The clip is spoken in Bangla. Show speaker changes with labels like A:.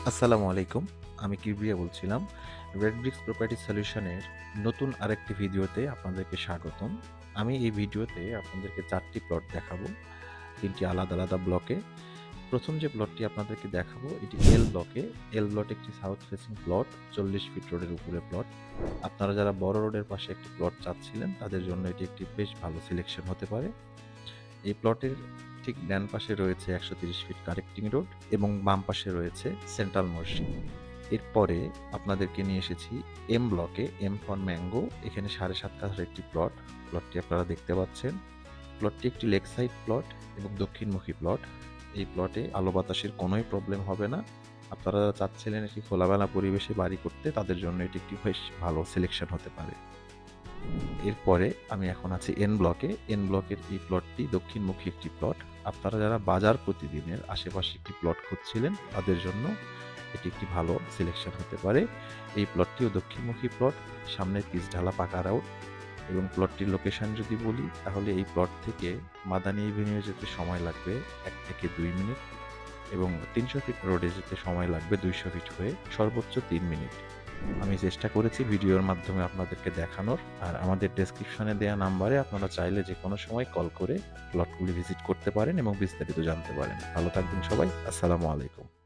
A: আসসালামু আলাইকুম। আমি কিবরিয়া বলছিলাম। রেড ব্রিক্স প্রপার্টি সলিউশনের নতুন আরেকটি ভিডিওতে আপনাদেরকে স্বাগতম। আমি এই ভিডিওতে আপনাদেরকে ৪ টি প্লট দেখাবো, ৩ টি আলাদা, আলাদা ব্লকে। ১ম যে প্লটটি আপনাদেরকে দেখাবো এটি এল ব্লকে। এল ব্লক একটি সাউথ ফেসিং প্লট, ৪০ ফিট রোডের উপরে প্লট। আপনারা যারা বড় রোডের পাশে একটি প্লট চাচ্ছিলেন তাদের জন্য এটি একটি বেশ ভালো সিলেকশন হতে পারে। এই প্লটের ঠিক ডান পাশে রয়েছে ১৩০ ফিট কানেক্টিং রোড এবং বাম পাশে রয়েছে সেন্ট্রাল মসজিদ। এরপরে আপনাদেরকে নিয়ে এসেছি এম ব্লকে, এম ফর ম্যাঙ্গো। এখানে ৭.৫ কাঠার একটি প্লট। প্লটটি আপনারা দেখতে পাচ্ছেন। প্লটটি একটি লেক সাইড প্লট এবং দক্ষিণমুখী প্লট। এই প্লটে আলো বাতাসের কোনোই প্রবলেম হবে না। আপনারা যারা চাচ্ছিলেন একটি খোলামেলা পরিবেশে বাড়ি করতে তাদের জন্য এটি একটি বেশ ভালো সিলেকশন হতে পারে। এরপরে আমি এখন আছি এন ব্লকে। এন ব্লকের এই প্লটটি দক্ষিণমুখী একটি প্লট। আপনারা যারা বাজার প্রতিদিনের আশেপাশে একটি প্লট খুঁজছিলেন তাদের জন্য এটি একটি ভালো সিলেকশন হতে পারে। এই প্লটটিও দক্ষিণমুখী প্লট, সামনে পিচঢালা পাকা রোড এবং প্লটটির লোকেশন যদি বলি তাহলে এই প্লট থেকে মাদানী এভিনিউ যেতে সময় লাগবে ১ থেকে ২ মিনিট এবং ৩০০ ফিট রোডে যেতে সময় লাগবে ২০০ ফিট হয়ে সর্বোচ্চ ৩ মিনিট। আমি চেষ্টা করেছি ভিডিওর মাধ্যমে আপনাদেরকে দেখানোর। আর আমাদের ডেসক্রিপশনে দেওয়া নাম্বারে আপনারা চাইলে যে কোনো সময় কল করে প্লটগুলি ভিজিট করতে পারেন এবং বিস্তারিত জানতে পারেন। ভালো থাকবেন সবাই। আসসালামু আলাইকুম।